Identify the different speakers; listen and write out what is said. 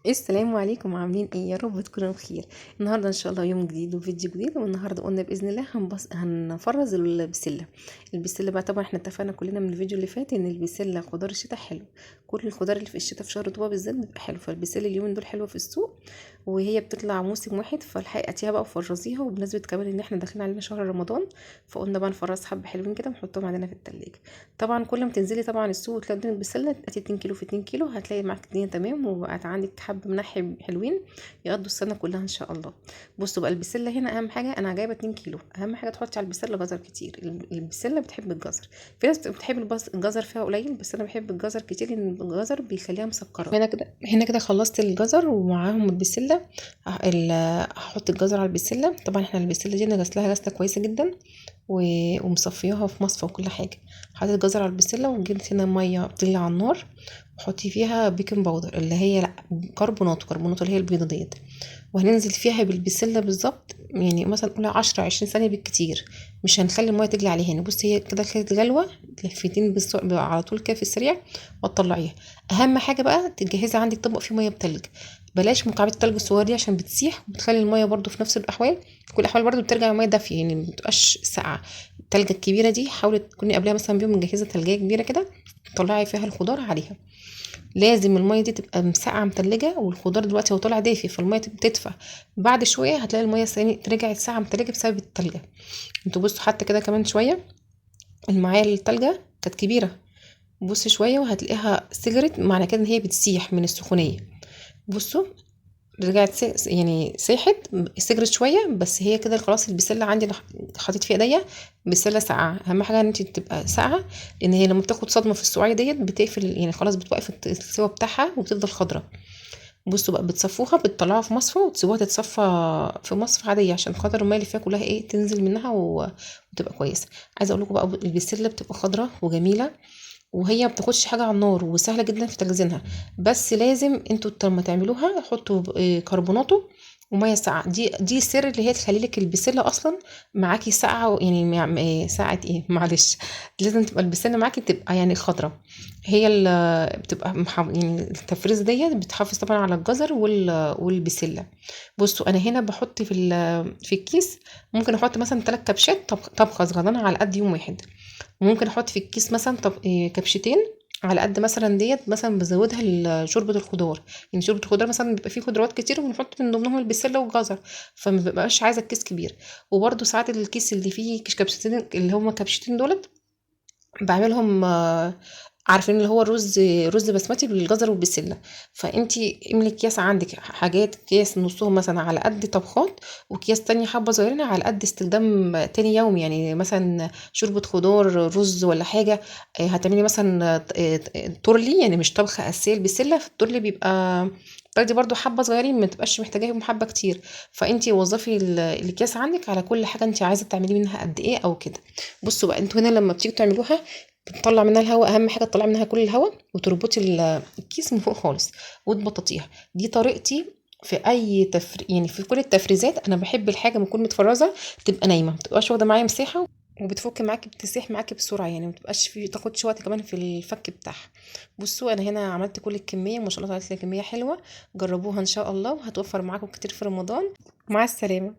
Speaker 1: السلام عليكم، عاملين ايه؟ يا رب تكونوا بخير. النهارده ان شاء الله يوم جديد وفيديو جديد، والنهارده قلنا باذن الله هنفرز البسله. البسله بقى طبعا احنا اتفقنا كلنا من الفيديو اللي فات ان البسله خضار الشتاء حلو. كل الخضار اللي في الشتاء في شهر طوبة بالذات بيبقى حلو، فالبسله اليومين دول حلوه في السوق، وهي بتطلع موسم واحد، فالحقي هاتيها بقى وفرزيها. وبمناسبه كمان ان احنا داخلين علينا شهر رمضان، فقلنا بقى نفرز حبه حلوين كده ونحطهم عندنا في التلاجة. طبعا كل ما تنزلي طبعا السوق وتلاقي البسله هاتي 2 كيلو في 2 كيلو، هتلاقي معاك الدنيا تمام، وبقت عندك حبه منحي حلوين يقضوا السنه كلها ان شاء الله. بصوا بقى البسله هنا اهم حاجه، انا جايبه 2 كيلو. اهم حاجه تحطي على البسله جزر كتير، البسله بتحب الجزر. في ناس بتحب الجزر فيها قليل، بس انا بحب الجزر كتير لان الجزر بيخليها مسكره. هنا كده خلصت الجزر ومعاهم البسله. هحط الجزر على البسله. طبعا احنا البسله دي انا غسلها غسله كويسه جدا ومصفياها في مصفى وكل حاجه. حطيت الجزر على البسله وجبت هنا ميه بتغلي على النار، وحطي فيها بيكنج باودر اللي هي لا كربونات اللي هي البيضه ديت، وهننزل فيها بالبسله بالظبط، يعني مثلا قولها 10-20 ثانيه بالكتير. مش هنخلي الميه تجلي عليها. يعني بصي هي كده خدت غلوه، لفتين على طول كده في السريع وتطلعيها. اهم حاجه بقى تجهزي عندك طبق فيه ميه بتلج، بلاش مكعبات التلج الصغيره دي عشان بتسيح وبتخلي الميه برضو في نفس الاحوال، في كل الاحوال برضو بترجع الميه دافيه، يعني ما بتبقاش ساقعه. التلجه الكبيره دي حاولي تكوني قبلها مثلا بيوم مجهزه تلجيه كبيره كده، طلعي فيها الخضار عليها. لازم الميه دي تبقى مسقعه متلجه، والخضار دلوقتي هو طالع دافي فالميه تدفى. بعد شويه هتلاقي الميه رجعت ساقعه متلجه بسبب التلجه. انتوا بصوا حتى كده كمان شويه المعايا التلجه كانت كبيره، بصي شويه وهتلاقيها سجرت، معنى كده ان هي بتسيح من السخونيه. بصوا رجعت يعني ساحت، سجرت شويه، بس هي كده خلاص. البسله عندي اللي حطيت فيها ايديا بسله ساقعه. اهم حاجه ان انت تبقى ساقعه، لان هي لما بتاخد صدمه في السقوعيه ديت بتقفل، يعني خلاص بتوقف السوا بتاعها وبتفضل خضره. بصوا بقى بتصفوها، بتطلعوها في مصفى وتسيبوها تتصفى في مصفى عاديه عشان خاطر الميه اللي فيها كلها ايه تنزل منها وتبقى كويسه. عايزه اقول لكم بقى البسله بتبقى خضره وجميله، وهي ما بتاخدش حاجه على النار وسهله جدا في تخزينها. بس لازم انتوا لما تعملوها حطوا كربوناتو وميه ساقعه. دي السر اللي هي تخلي لك البسله اصلا معاكي ساقعه، يعني ساقعه ايه معلش. لازم تبقى البسله معاكي تبقى يعني خضره. هي بتبقى يعني التفريز ديت بتحافظ طبعا على الجزر والبسله. بصوا انا هنا بحط في الكيس، ممكن احط مثلا 3 كبشات طبخه صغيرة على قد يوم واحد. وممكن احط في الكيس مثلا طب كبشتين على قد مثلا ديت، مثلا بزودها شوربه الخضار. يعني شوربه الخضار مثلا بيبقى فيه خضروات كتير وبنحط من ضمنهم البسله والجزر، فما بيبقاش عايزه الكيس كبير. وبرده ساعات الكيس اللي فيه كبشتين اللي هما كبشتين دولت بعملهم عارفين اللي هو رز بسمتي بالجزر والبسله. فانتي املي اكياس عندك حاجات، اكياس نصهم مثلا على قد طبخات، واكياس تانية حبه صغيرين على قد استخدام تاني يوم، يعني مثلا شوربه خضار رز ولا حاجه. هتعملي مثلا تورلي، يعني مش طبخه اساسيه البسله، في التورلي بيبقى تاخدي برضو حبه صغيرين ما تبقاش محتاجاهم حبه كتير. فانتي وظفي الاكياس عندك على كل حاجه انتي عايزه تعملي منها قد ايه او كده. بصوا بقى انتوا هنا لما بتيجوا تعملوها بتطلع منها الهواء. اهم حاجه تطلعي منها كل الهواء وتربطي الكيس من فوق خالص وتبططيها. دي طريقتي في اي يعني في كل التفريزات. انا بحب الحاجه ما تكون متفرزه تبقى نايمه، ما تبقاش واخده معايا مساحه، وبتفك معاكي بتسيح معاكي بسرعه، يعني ما تبقاش في تاخدش وقت كمان في الفك بتاعها. بصوا انا هنا عملت كل الكميه، ما شاء الله طلعت لي كميه حلوه. جربوها ان شاء الله وهتوفر معاكم كتير في رمضان. مع السلامه.